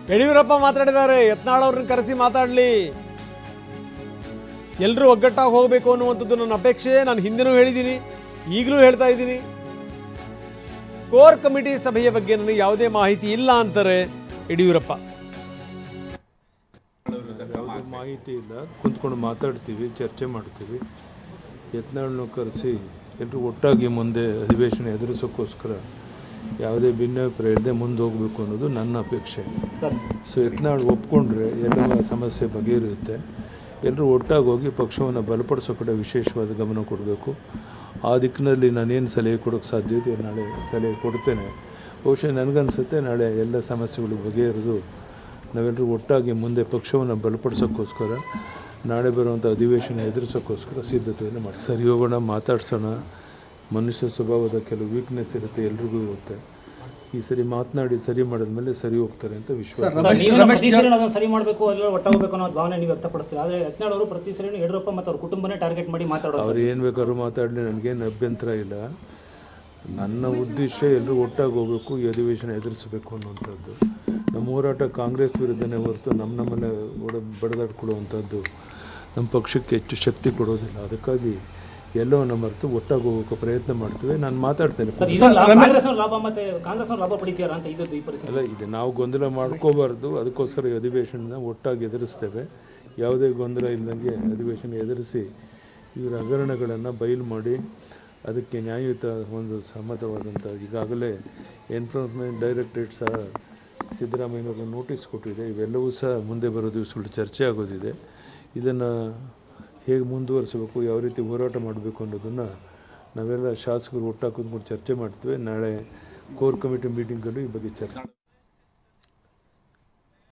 ಯಡಿಯೂರಪ್ಪ ಮಾತಾಡಿದ್ದಾರೆ, ಯತ್ನಾಳ್ ಅವ್ರನ್ನ ಕರೆಸಿ ಮಾತಾಡಲಿ, ಎಲ್ಲರೂ ಒಗ್ಗಟ್ಟಾಗಿ ಹೋಗಬೇಕು ಅನ್ನುವಂಥದ್ದು ನನ್ನ ಅಪೇಕ್ಷೆ. ನಾನು ಹಿಂದೆನೂ ಹೇಳಿದ್ದೀನಿ, ಈಗಲೂ ಹೇಳ್ತಾ ಇದ್ದೀನಿ. ಕೋರ್ ಕಮಿಟಿ ಸಭೆಯ ಬಗ್ಗೆ ನನಗೆ ಯಾವುದೇ ಮಾಹಿತಿ ಇಲ್ಲ ಅಂತಾರೆ ಯಡಿಯೂರಪ್ಪ. ಯಾವುದೇ ಮಾಹಿತಿ ಇಲ್ಲ, ಕುಂತ್ಕೊಂಡು ಮಾತಾಡ್ತೀವಿ, ಚರ್ಚೆ ಮಾಡ್ತೀವಿ. ಯತ್ನಾಳನ್ನು ಕರೆಸಿ ಎಲ್ಲರೂ ಒಟ್ಟಾಗಿ ಮುಂದೆ ಅಧಿವೇಶನ ಎದುರಿಸೋಕ್ಕೋಸ್ಕರ ಯಾವುದೇ ಭಿನ್ನಾಭಿಪ್ರಾಯ ಇಲ್ಲದೆ ಮುಂದೆ ಹೋಗಬೇಕು ಅನ್ನೋದು ನನ್ನ ಅಪೇಕ್ಷೆ. ಸೊ ಯತ್ನಾಳ್ ಒಪ್ಕೊಂಡ್ರೆ ಎಲ್ಲ ಸಮಸ್ಯೆ ಬಗೆಹರಿಯುತ್ತೆ. ಎಲ್ಲರೂ ಒಟ್ಟಾಗಿ ಹೋಗಿ ಪಕ್ಷವನ್ನು ಬಲಪಡಿಸೋ ಕಡೆ ವಿಶೇಷವಾದ ಗಮನ ಕೊಡಬೇಕು. ಆ ದಿಕ್ಕಿನಲ್ಲಿ ನಾನೇನು ಸಲಹೆ ಕೊಡೋಕ್ಕೆ ಸಾಧ್ಯ ಇದೆ ನಾಳೆ ಸಲಹೆ ಕೊಡ್ತೇನೆ. ಬಹುಶಃ ನನಗನ್ಸುತ್ತೆ ನಾಳೆ ಎಲ್ಲ ಸಮಸ್ಯೆಗಳು ಬಗೆಹರಿದು ನಾವೆಲ್ಲರೂ ಒಟ್ಟಾಗಿ ಮುಂದೆ ಪಕ್ಷವನ್ನು ಬಲಪಡಿಸೋಕ್ಕೋಸ್ಕರ ನಾಳೆ ಬರುವಂಥ ಅಧಿವೇಶನ ಎದುರಿಸೋಕ್ಕೋಸ್ಕರ ಸಿದ್ಧತೆಯನ್ನು ಮಾಡಿ ಸರಿ ಹೋಗೋಣ, ಮಾತಾಡ್ಸೋಣ. ಮನುಷ್ಯ ಸ್ವಭಾವದ ಕೆಲವು ವೀಕ್ನೆಸ್ ಇರುತ್ತೆ, ಎಲ್ರಿಗೂ ಇರುತ್ತೆ. ಈ ಸರಿ ಮಾತನಾಡಿ ಸರಿ ಮಾಡಿದ್ಮೇಲೆ ಸರಿ ಹೋಗ್ತಾರೆ ಅಂತ ವಿಶ್ವಾಸ. ಸರಿ ಮಾಡಬೇಕು, ಎಲ್ಲ ಒಟ್ಟಾಗಬೇಕು ಅನ್ನೋ ಭಾವನೆ ನೀವು ವ್ಯಕ್ತಪಡಿಸ್ತೀರಿ. ಆದರೆ ಯತ್ನಾಳ್ ಅವರು ಪ್ರತಿ ಸರಿ ಯಡಿಯೂರಪ್ಪ ಮತ್ತು ಅವ್ರ ಕುಟುಂಬನೇ ಟಾರ್ಗೆಟ್ ಮಾಡಿ ಮಾತಾಡೋದು. ಅವ್ರು ಏನು ಬೇಕಾದ್ರೂ ಮಾತಾಡಲಿ, ನನಗೇನು ಅಭ್ಯಂತರ ಇಲ್ಲ. ನನ್ನ ಉದ್ದೇಶ ಎಲ್ಲರೂ ಒಟ್ಟಾಗಿ ಹೋಗಬೇಕು, ಈ ಅಧಿವೇಶನ ಎದುರಿಸಬೇಕು ಅನ್ನುವಂಥದ್ದು. ನಮ್ಮ ಹೋರಾಟ ಕಾಂಗ್ರೆಸ್ ವಿರುದ್ಧನೇ ಹೊರತು ನಮ್ಮನ್ನೇ ಬಡದಾಡ್ಕೊಡುವಂಥದ್ದು ನಮ್ಮ ಪಕ್ಷಕ್ಕೆ ಹೆಚ್ಚು ಶಕ್ತಿ ಕೊಡೋದಿಲ್ಲ. ಅದಕ್ಕಾಗಿ ಎಲ್ಲವನ್ನ ಮರೆತು ಒಟ್ಟಾಗಿ ಹೋಗೋಕೆ ಪ್ರಯತ್ನ ಮಾಡ್ತೀವಿ. ನಾನು ಮಾತಾಡ್ತೇನೆ. ಅಲ್ಲ, ಇದು ನಾವು ಗೊಂದಲ ಮಾಡ್ಕೋಬಾರ್ದು. ಅದಕ್ಕೋಸ್ಕರ ಈ ಅಧಿವೇಶನ ಒಟ್ಟಾಗಿ ಎದುರಿಸ್ತೇವೆ. ಯಾವುದೇ ಗೊಂದಲ ಇಲ್ಲದಂಗೆ ಅಧಿವೇಶನ ಎದುರಿಸಿ ಇವರ ಹಗರಣಗಳನ್ನು ಬಯಲು ಮಾಡಿ ಅದಕ್ಕೆ ನ್ಯಾಯಯುತ ಒಂದು ಸಮ್ಮತವಾದಂಥ ಈಗಾಗಲೇ ಎನ್ಫೋರ್ಸ್ಮೆಂಟ್ ಡೈರೆಕ್ಟರೇಟ್ ಸಹ ಸಿದ್ದರಾಮಯ್ಯನವ್ರಿಗೆ ನೋಟಿಸ್ ಕೊಟ್ಟಿದೆ. ಇವೆಲ್ಲವೂ ಸಹ ಮುಂದೆ ಬರೋ ದಿವಸಗಳು ಚರ್ಚೆ ಆಗೋದಿದೆ. ಇದನ್ನು ಹೇಗೆ ಮುಂದುವರಿಸಬೇಕು, ಯಾವ ರೀತಿ ಹೋರಾಟ ಮಾಡಬೇಕು ಅನ್ನೋದನ್ನು ನಾವೆಲ್ಲ ಶಾಸಕರು ಒಟ್ಟಾಗಿ ಕೂತ್ಕೊಂಡು ಚರ್ಚೆ ಮಾಡ್ತೇವೆ. ನಾಳೆ ಕೋರ್ ಕಮಿಟಿ ಮೀಟಿಂಗಲ್ಲೂ ಈ ಬಗ್ಗೆ ಚರ್ಚೆ